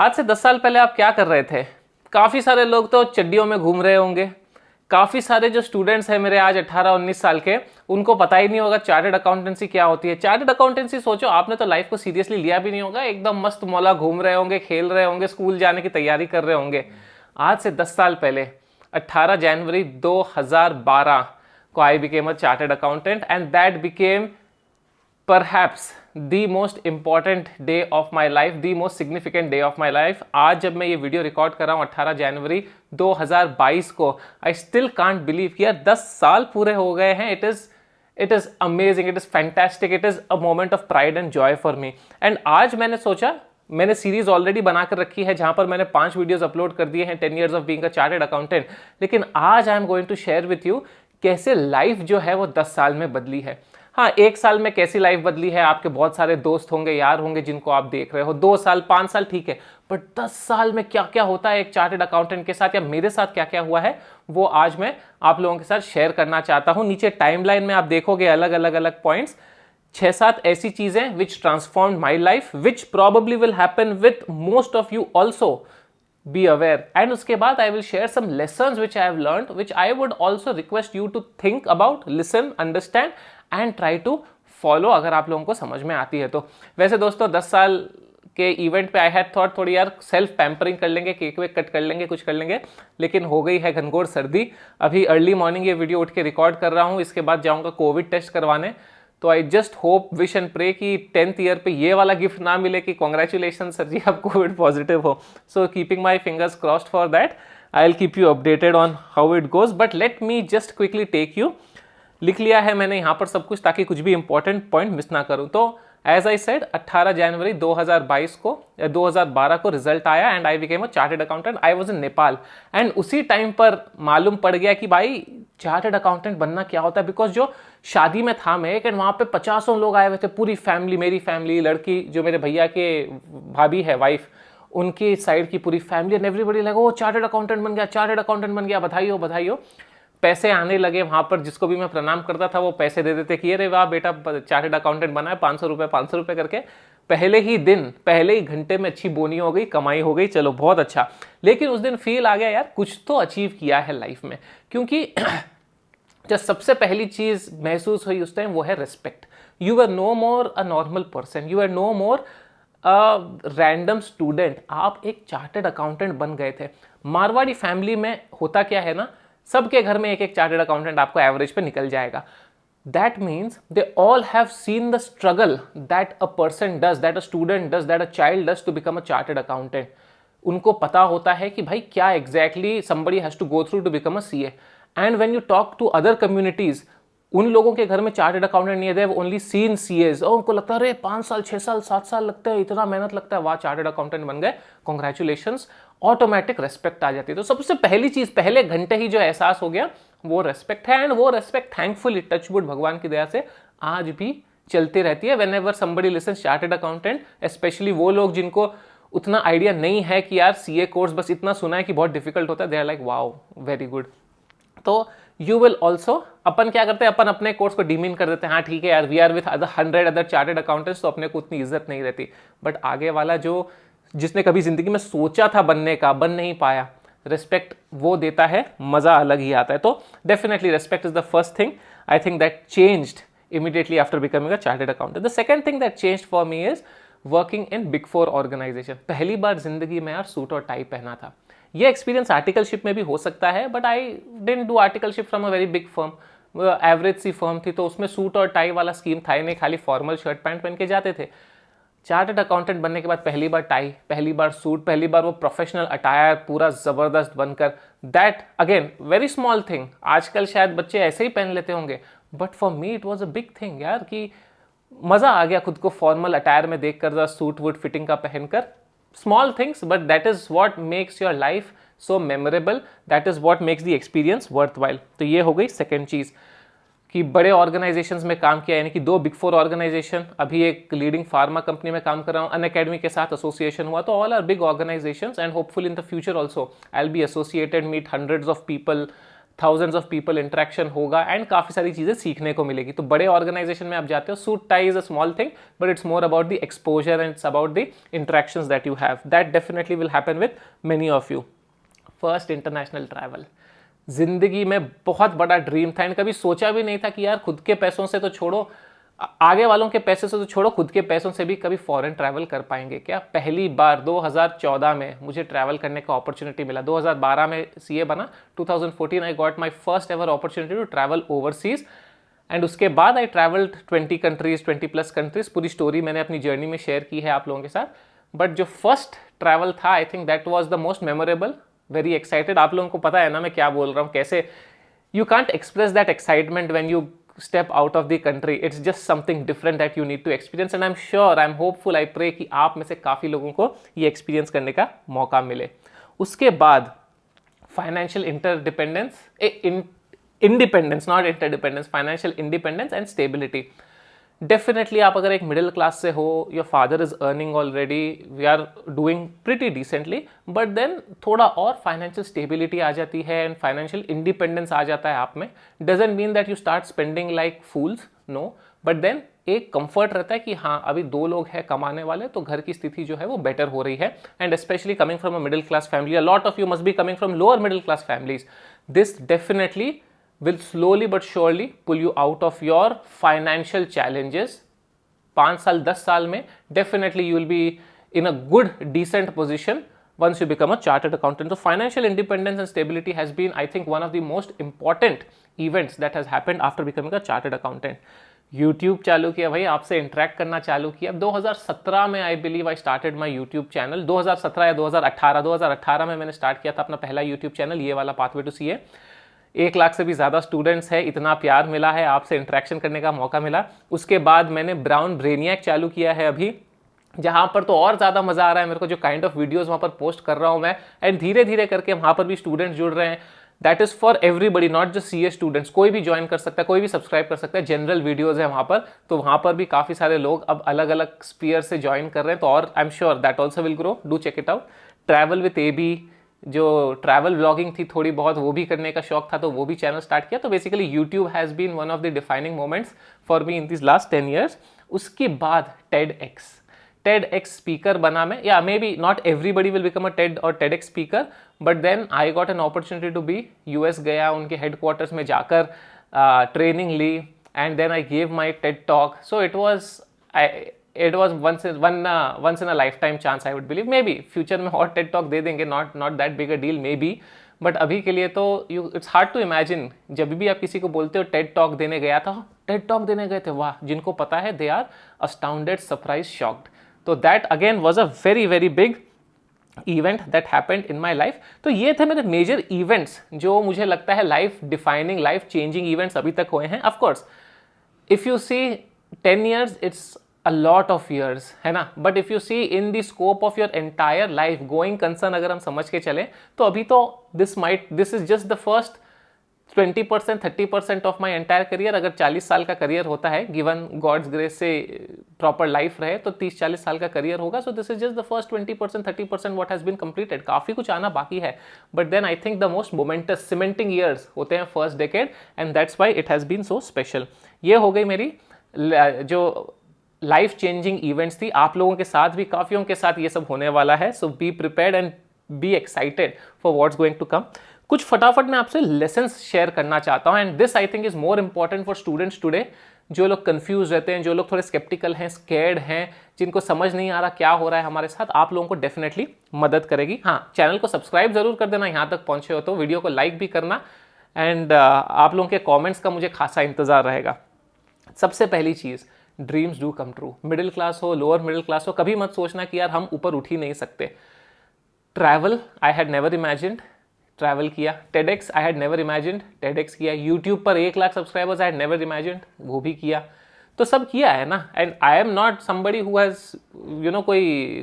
आज से 10 साल पहले आप क्या कर रहे थे? काफ़ी सारे लोग तो चड्डियों में घूम रहे होंगे। काफ़ी सारे जो स्टूडेंट्स हैं मेरे आज 18-19 साल के, उनको पता ही नहीं होगा चार्टर्ड अकाउंटेंसी क्या होती है। चार्टर्ड अकाउंटेंसी सोचो, आपने तो लाइफ को सीरियसली लिया भी नहीं होगा, एकदम मस्त मौला घूम रहे होंगे, खेल रहे होंगे, स्कूल जाने की तैयारी कर रहे होंगे। आज से 10 साल पहले 18 जनवरी 2012 को I became a chartered accountant and that became perhaps the most important day of my life, the most significant day of my life. आज जब मैं ये वीडियो रिकॉर्ड कर रहा हूँ 18 जनवरी 2022 को, आई स्टिल कांट बिलीव कि यार 10 साल पूरे हो गए हैं। It is amazing, it is fantastic, it is a moment of pride and Joy for me. And आज मैंने सोचा, मैंने सीरीज ऑलरेडी बनाकर रखी है जहां पर मैंने 5 वीडियोस अपलोड कर दिए हैं 10 years of being a chartered accountant, लेकिन आज I am going to share with you कैसे लाइफ जो है वो 10 साल में बदली है। हाँ, 1 साल में कैसी लाइफ बदली है, आपके बहुत सारे दोस्त होंगे, यार होंगे जिनको आप देख रहे हो। 2 साल 5 साल ठीक है, बट 10 साल में क्या क्या होता है एक चार्टर्ड अकाउंटेंट के साथ, या मेरे साथ क्या क्या हुआ है, वो आज मैं आप लोगों के साथ शेयर करना चाहता हूं। नीचे टाइमलाइन में आप देखोगे अलग अलग अलग पॉइंट्स, 6-7 ऐसी चीजें which transform my life, which probably will happen with most of you also, be aware. And उसके बाद I will share some lessons which I have learned, which I would also request you to think about, listen, understand and try to follow अगर आप लोगों को समझ में आती है तो। वैसे दोस्तों 10 साल के इवेंट पे आई हैड थॉट थोड़ी यार सेल्फ पैम्परिंग कर लेंगे, केक वेक कट कर लेंगे, कुछ कर लेंगे, लेकिन हो गई है घनघोर सर्दी। अभी अर्ली मॉर्निंग ये वीडियो उठ के रिकॉर्ड कर रहा हूँ, इसके बाद जाऊँगा कोविड टेस्ट करवाने। तो I just hope, wish and pray कि 10th ईयर पे ये वाला गिफ्ट ना मिले कि कॉन्ग्रेचुलेशन सर जी आप कोविड पॉजिटिव हो। So keeping my fingers crossed for that, I will keep you updated on how it goes. But let me just quickly take you, लिख लिया है मैंने यहाँ पर सब कुछ ताकि कुछ भी इंपॉर्टेंट पॉइंट मिस ना करूँ। तो एज आई सेड 18 जनवरी 2022 को 2012 को रिजल्ट आया and I became a chartered accountant. I was in Nepal and उसी टाइम पर मालूम पड़ गया कि भाई चार्टर्ड अकाउंटेंट बनना क्या होता है। बिकॉज जो शादी में था मैं, एंड वहाँ पे 50 लोग आए हुए थे, पूरी फैमिली, मेरी फैमिली, लड़की जो मेरे भैया के भाभी है वाइफ, उनकी साइड की पूरी फैमिली, एंड एवरीबडी लगा वो चार्टर्ड अकाउंटेंट बन गया, चार्टर्ड अकाउंटेंट बन गया, बधाई हो बधाई हो। पैसे आने लगे वहां पर, जिसको भी मैं प्रणाम करता था वो पैसे दे देते कि अरे वाह बेटा चार्टर्ड अकाउंटेंट बना है, 500 रुपए करके। पहले ही दिन, पहले ही घंटे में अच्छी बोनी हो गई, कमाई हो गई, चलो बहुत अच्छा। लेकिन उस दिन फील आ गया यार कुछ तो अचीव किया है लाइफ में, क्योंकि जो सबसे पहली चीज महसूस हुई उस टाइम वो है respect. You are no more a normal person, you are no more random student, आप एक चार्टर्ड अकाउंटेंट बन गए थे। मारवाड़ी फैमिली में होता क्या है ना, सबके घर में एक एक चार्टर्ड अकाउंटेंट आपको एवरेज पे निकल जाएगा। That means they all have seen the struggle that a person does, that a student does, that a child does to become a chartered accountant. उनको पता होता है कि भाई क्या exactly somebody has to go through to become a CA. And when you talk to other communities, उन लोगों के घर में चार्टर्ड अकाउंटेंट नहीं है, they have only seen CAs, और उनको लगता है अरे 5 साल 6 साल 7 साल लगते हैं, इतना मेहनत लगता है, वाह चार्टर्ड अकाउंटेंट बन गए, कॉन्ग्रेचुलेशंस। ऑटोमेटिक रेस्पेक्ट आ जाती है। तो सबसे पहली चीज, पहले घंटे ही जो एहसास हो गया वो रेस्पेक्ट है, एंड वो रेस्पेक्ट थैंकफुली टचवुड भगवान की दया से आज भी चलती रहती है। When ever somebody lessons chartered accountant, specially वो लोग जिनको उतना आइडिया नहीं है कि यार सीए कोर्स, बस इतना सुना है कि बहुत डिफिकल्ट होता है, they are like wow very good. तो यू विल ऑल्सो, अपन क्या करते हैं, अपन अपने कोर्स को डिमीन कर देते हैं, हाँ ठीक है यार we are with 100 other chartered accountants, तो अपने को उतनी इज्जत नहीं रहती। बट आगे वाला जो, जिसने कभी जिंदगी में सोचा था बनने का, बन नहीं पाया, रिस्पेक्ट वो देता है, मजा अलग ही आता है। तो definitely respect is the first thing I think that changed immediately after becoming a chartered accountant. The second thing that changed for me is working in Big Four organization. पहली बार जिंदगी में यार सूट और टाई पहना था। ये experience articleship में भी हो सकता है, but I didn't do articleship from a very big firm. Average C firm थी, तो उसमें सूट और टाई वाला स्कीम था ही नहीं, खाली फॉर्मल शर्ट पैंट पहन के जाते थे। चार्टर्ड अकाउंटेंट बनने के बाद पहली बार टाई, पहली बार सूट, पहली बार वो प्रोफेशनल अटायर पूरा जबरदस्त बनकर, that again very small thing. आजकल शायद बच्चे ऐसे ही पहन लेते होंगे, but for me it was a big thing यार, कि मजा आ गया खुद को फॉर्मल अटायर में देखकर, सूट वूट फिटिंग का पहनकर। Small things, but that is what makes your life so memorable, that is what makes the experience worth while. तो ये हो गई सेकेंड चीज, कि बड़े ऑर्गेनाइजेशंस में काम किया, यानी कि 2 बिग 4 ऑर्गेनाइजेशन, अभी एक लीडिंग फार्मा कंपनी में काम कर रहा हूँ, अनअकैडमी के साथ एसोसिएशन हुआ, तो all are big organisations and hopeful in the future also I will be associated, meet hundreds of people, thousands of people interaction होगा एंड काफ़ी सारी चीज़ें सीखने को मिलेगी। तो बड़े ऑर्गेनाइजेशन में आप जाते हो, suit tie is a small thing but it's more about the exposure and it's about the interactions that you have, that definitely will happen with many of you. First international travel जिंदगी में बहुत बड़ा dream था and कभी सोचा भी नहीं था कि यार खुद के पैसों से तो छोड़ो, आगे वालों के पैसे से तो छोड़ो, खुद के पैसों से भी कभी फॉरेन ट्रैवल कर पाएंगे क्या। पहली बार 2014 में मुझे ट्रैवल करने का अपॉर्चुनिटी मिला। 2012 में सीए बना, 2014 I got my first ever opportunity to travel overseas and उसके बाद आई ट्रैवल्ड 20 कंट्रीज, 20+ कंट्रीज। पूरी स्टोरी मैंने अपनी जर्नी में शेयर की है आप लोगों के साथ, बट जो फर्स्ट ट्रैवल था I think that was the most memorable. Very excited, आप लोगों को पता है ना मैं क्या बोल रहा हूँ, कैसे you can't express that excitement when you step out of the country. It's just something different that you need to experience and I'm sure, I'm hopeful, I pray कि आप में से काफ़ी लोगों को ये एक्सपीरियंस करने का मौका मिले। उसके बाद financial interdependence, independence not interdependence, financial independence and stability. Definitely आप अगर एक मिडिल क्लास से हो, your father is earning already, we are doing pretty decently, but then थोड़ा और फाइनेंशियल स्टेबिलिटी आ जाती है एंड फाइनेंशियल इंडिपेंडेंस आ जाता है आप में। Doesn't mean that you start spending like fools, no, but then एक कंफर्ट रहता है कि हाँ अभी 2 लोग हैं कमाने वाले, तो घर की स्थिति जो है वो बेटर हो रही है। And specially coming from a middle class family, a lot of you must be coming from lower middle class families, this definitely will slowly but surely pull you out of your financial challenges. 5 साल 10 साल में definitely you will be in a good decent position once you become a chartered accountant. So financial independence and stability has been, I think, one of the most important events that has happened after becoming a chartered accountant. YouTube चालू किया भाई, आपसे interact करना चालू किया 2017 में। I believe I started my YouTube channel 2017 या 2018 में मैंने स्टार्ट किया था अपना पहला यूट्यूब चैनल, ये वाला पाथवे टू सीए। 1 लाख से भी ज़्यादा स्टूडेंट्स है, इतना प्यार मिला है, आपसे इंटरेक्शन करने का मौका मिला। उसके बाद मैंने ब्राउन ब्रेनियक चालू किया है अभी, जहाँ पर तो और ज़्यादा मज़ा आ रहा है मेरे को, जो काइंड ऑफ वीडियोस वहाँ पर पोस्ट कर रहा हूँ मैं, एंड धीरे धीरे करके वहाँ पर भी स्टूडेंट्स जुड़ रहे हैं। That is for everybody, not just CA students, कोई भी ज्वाइन कर सकता है, कोई भी सब्सक्राइब कर सकता है। जनरल वीडियोज़ है वहाँ पर, तो वहाँ पर भी काफ़ी सारे लोग अब अलग अलग स्पीयर से ज्वाइन कर रहे हैं, तो और I am sure that also will grow, do check it out. Travel with AB, जो ट्रैवल ब्लॉगिंग थी थोड़ी बहुत, वो भी करने का शौक था, तो वो भी चैनल स्टार्ट किया। तो basically YouTube has been one of the defining moments for me in this last 10 years। उसके बाद TEDx स्पीकर बना मैं, या maybe not everybody will become a TED और TEDx speaker, but then I got an opportunity to be US गया, उनके headquarters में जाकर ट्रेनिंग ली and then I gave my TED talk. So it was once in a lifetime chance, I would believe. Maybe future में और TED talk they देंगे, not that big a deal maybe, but अभी के लिए तो it's hard to imagine. जब भी आप किसी को बोलते हो TED टॉक देने गया था, TED टॉक देने गए थे, वाह, जिनको पता है they are astounded, surprise, shocked. तो that again was a very very big event that happened in my life. तो ये थे मेरे मेजर इवेंट्स जो मुझे लगता है life defining, life changing events अभी तक हुए हैं। Of course if you see 10 years, it's a lot of years, है ना, but if you see in the scope of your entire life going concern, अगर हम समझ के चले तो अभी तो this is just the first 20%, 30% of my entire career. अगर 40 साल का करियर होता है, गिवन गॉड्स ग्रेस से प्रॉपर लाइफ रहे, तो 30-40 साल का करियर होगा। So this is just the first 20%, 30% what has been completed. काफी कुछ आना बाकी है, but then I think the most momentous cementing years होते हैं first decade, and that's why it has been so special. ये हो गई मेरी जो लाइफ चेंजिंग इवेंट्स थी। आप लोगों के साथ भी, काफियों के साथ ये सब होने वाला है। So be prepared and be excited for what's going to come. कुछ फटाफट मैं आपसे लेसन्स शेयर करना चाहता हूं, and this I think is more important for students today, जो लोग कंफ्यूज रहते हैं, जो लोग थोड़े स्केप्टिकल हैं, स्केर्ड हैं, जिनको समझ नहीं आ रहा क्या हो रहा है हमारे साथ। आप लोगों को डेफिनेटली मदद करेगी। हाँ, चैनल को सब्सक्राइब जरूर कर देना, यहाँ तक पहुंचे हो तो वीडियो को लाइक भी करना, एंड आप लोगों के कॉमेंट्स का मुझे खासा इंतजार रहेगा। सबसे पहली चीज, dreams do come true. Middle class हो, लोअर मिडिल क्लास हो, कभी मत सोचना कि यार हम ऊपर उठ ही नहीं सकते। Travel I had never imagined, travel किया। TEDx I had never imagined, TEDx किया। यूट्यूब पर 1 lakh subscribers I had never imagined, वो भी किया। तो सब किया है ना. And I am not somebody who has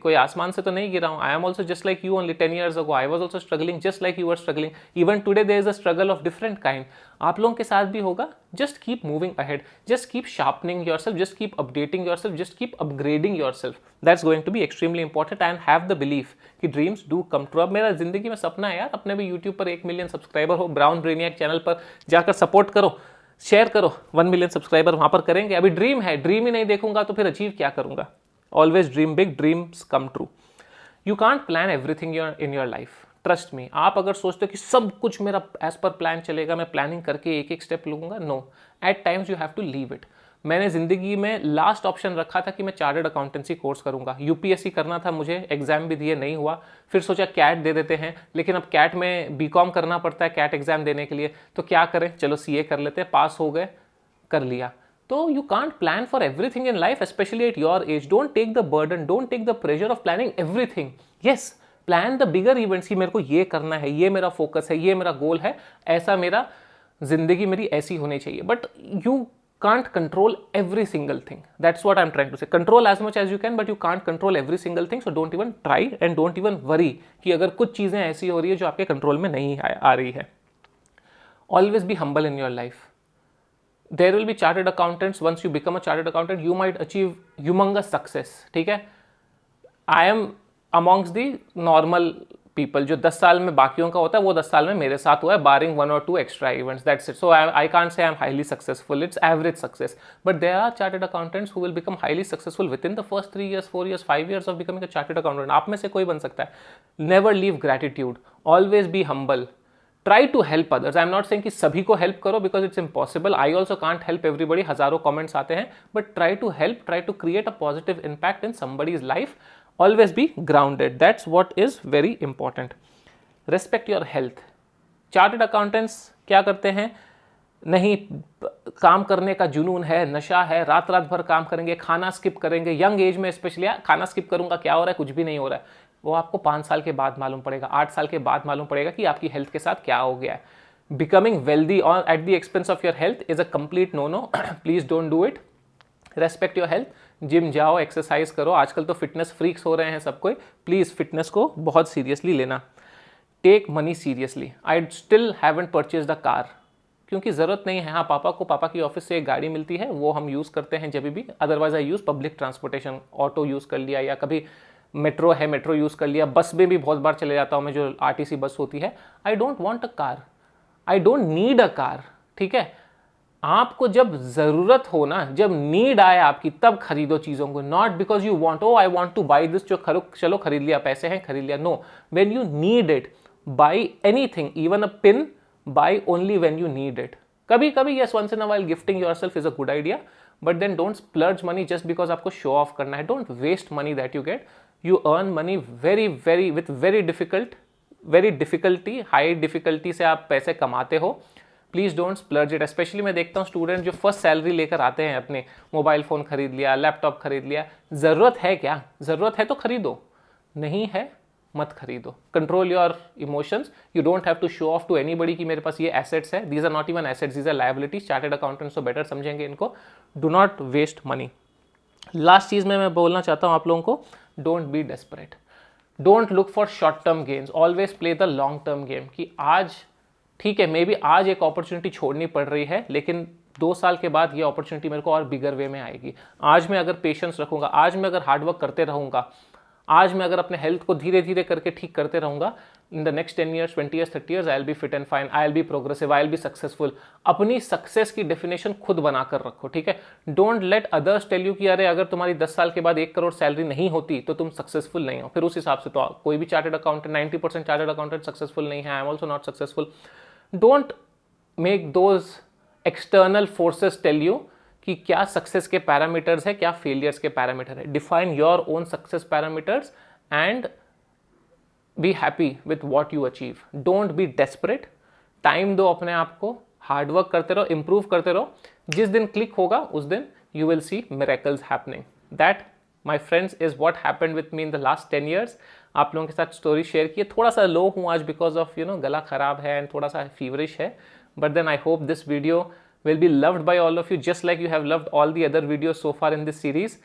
कोई आसमान से तो नहीं गिरा हूं. I am also just like you. Only 10 years ago I was also struggling just like you are struggling. Even today there is a struggle of different kind. आप लोगों के साथ भी होगा. Just keep moving ahead, just keep sharpening yourself, just keep updating yourself, just keep upgrading yourself. That's going to be extremely important. And have the belief कि dreams do come true. अब मेरा जिंदगी में सपना है यार, अपने भी यूट्यूब पर 1 million सब्सक्राइबर हो. ब्राउन ब्रेनियक चैनल पर जाकर सपोर्ट करो, शेयर करो. 1 million सब्सक्राइबर वहां पर करेंगे. अभी ड्रीम है, ड्रीम ही नहीं देखूंगा तो फिर अचीव क्या करूंगा. Always dream big, dreams come true. You can't plan everything in your life. Trust me. आप अगर सोचते हो कि सब कुछ मेरा एज पर प्लान चलेगा, मैं प्लानिंग करके एक एक स्टेप लूंगा, no. At times you have to leave it. मैंने जिंदगी में लास्ट ऑप्शन रखा था कि मैं चार्टर्ड अकाउंटेंसी कोर्स करूंगा. यूपीएससी करना था मुझे, एग्जाम भी दिए, नहीं हुआ. फिर सोचा कैट दे देते हैं, लेकिन अब कैट में बीकॉम करना पड़ता है कैट एग्जाम देने के लिए, तो क्या करें, चलो सीए कर लेते हैं. पास हो गए, कर लिया. तो you can't plan for everything in life, specially at your age. Don't take the burden, don't take the pressure of planning everything. Yes, plan the bigger events कि मेरे को ये करना है, ये मेरा फोकस है, ये मेरा गोल है, ऐसा मेरा जिंदगी मेरी ऐसी होनी चाहिए. But you can't control every single thing. That's what I'm trying to say. Control as much as you can, but you can't control every single thing. So don't even try and don't even worry कि अगर कुछ चीजें ऐसी हो रही है जो आपके कंट्रोल में नहीं आ रही है. Always be humble in your life. There will be chartered accountants. Once you become a chartered accountant, you might achieve humongous success. ठीक है? I am amongst the normal people. जो 10 साल में बाकियों का होता है वो 10 साल में मेरे साथ हुआ है, barring 1 or 2 extra events. That's it. So I can't say I'm highly successful. It's average success. But there are chartered accountants who will become highly successful within the first 3 years, 4 years, 5 years of becoming a chartered accountant. आप में से कोई बन सकता है. Never leave gratitude. Always be humble. Try to help others. I'm not saying कि सभी को help करो because it's impossible. I also can't help everybody. हजारों comments आते हैं. But try to help. Try to create a positive impact in somebody's life. Always be grounded. That's what is very important. Respect your health. Chartered accountants क्या करते हैं? नहीं, काम करने का जुनून है, नशा है, रात रात भर काम करेंगे, खाना स्किप करेंगे. यंग एज में स्पेशली खाना स्किप करूंगा, क्या हो रहा है, कुछ भी नहीं हो रहा है. वो आपको 5 साल के बाद मालूम पड़ेगा, 8 साल के बाद मालूम पड़ेगा कि आपकी हेल्थ के साथ क्या हो गया है. Becoming wealthy at the expense of your health is a complete no no. Please don't do it. Respect your health. Gym जाओ, एक्सरसाइज करो. आजकल तो फिटनेस फ्रीक्स हो रहे हैं सब कोई. प्लीज फिटनेस को बहुत सीरियसली लेना. Take money seriously. I still haven't purchase the car, क्योंकि जरूरत नहीं है. हाँ, पापा को पापा की ऑफिस से एक गाड़ी मिलती है, वो हम यूज करते हैं जब भी. Otherwise I use public transportation. Auto use कर लिया, या कभी मेट्रो है, मेट्रो यूज कर लिया. बस में भी बहुत बार चले जाता हूँ मैं, जो आरटीसी बस होती है. I don't want a car. I don't need a car. ठीक है? आपको जब जरूरत हो ना, जब नीड आए आपकी, तब खरीदो चीजों को. Not because you want, oh I want to buy this, जो चलो खरीद लिया, पैसे हैं खरीद लिया. No, when you need it, buy anything, even a pin, buy only when you need it. कभी कभी yes, once in a while gifting yourself is a good idea, but then don't splurge money just because आपको show off करना है. Don't waste money that you get. You earn money very with very difficulty, high difficulty से आप पैसे कमाते हो. Please don't splurge it. Specially मैं देखता हूँ स्टूडेंट जो फर्स्ट सैलरी लेकर आते हैं, अपने मोबाइल फोन खरीद लिया, लैपटॉप खरीद लिया. जरूरत है क्या? जरूरत है तो खरीदो, नहीं है मत खरीदो. Control your emotions. You don't have to show off to anybody कि मेरे पास ये एसेट्स है. These are not even assets, these are liabilities. Chartered accountants तो बेटर समझेंगे इनको. Do not waste money. Last चीज में मैं बोलना चाहता हूं आप लोगों को, don't be desperate. Don't look for short term gains. Always play the long term game. कि आज ठीक है, मे बी आज एक अपॉर्चुनिटी छोड़नी पड़ रही है, लेकिन 2 साल के बाद ये अपॉर्चुनिटी मेरे को और बिगर वे में आएगी. आज मैं अगर पेशेंस रखूंगा, आज मैं अगर हार्डवर्क करते रहूंगा, आज मैं अगर अपने हेल्थ को धीरे धीरे करके ठीक करते रहूंगा, in the next 10 years, 20 years, 30 years, I will be fit and fine, I will be progressive, I will be successful. अपनी सक्सेस की डेफिनेशन खुद बनाकर रखो. ठीक है? Don't let others tell you कि अरे अगर तुम्हारी 10 साल के बाद 1 करोड़ सैलरी नहीं होती तो तुम सक्सेसफुल नहीं हो. फिर उस हिसाब से तो कोई भी chartered accountant, 90% chartered accountant successful नहीं है. I am also not successful. Don't make those external forces tell you कि क्या सक्सेस के पैरामीटर्स है, क्या फेलियर्स के पैरामीटर है. Define your own success parameters and be happy with what you achieve. Don't be desperate. Time दो अपने आप को, हार्डवर्क करते रहो, इंप्रूव करते रहो. जिस दिन क्लिक होगा उस दिन you will see miracles happening. That my friends is what happened with me in the last 10 years. आप लोगों के साथ स्टोरी शेयर की. थोड़ा सा लो हूँ आज बिकॉज ऑफ गला खराब है एंड थोड़ा सा फीवरिश है. But then I hope this video will be loved by all of you just like you have loved all the other videos so far in this series.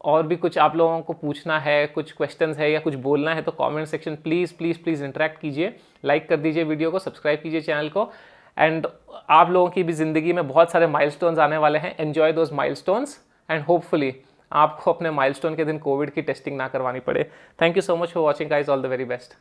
और भी कुछ आप लोगों को पूछना है, कुछ क्वेश्चंस है या कुछ बोलना है तो comment section please please please interact कीजिए, लाइक कर दीजिए वीडियो को, सब्सक्राइब कीजिए चैनल को। एंड आप लोगों की भी ज़िंदगी में बहुत सारे माइलस्टोन्स आने वाले हैं, enjoy those milestones and hopefully आपको अपने माइलस्टोन के दिन कोविड की टेस्टिंग ना करवानी पड़े। Thank you so much for watching guys, all the very best.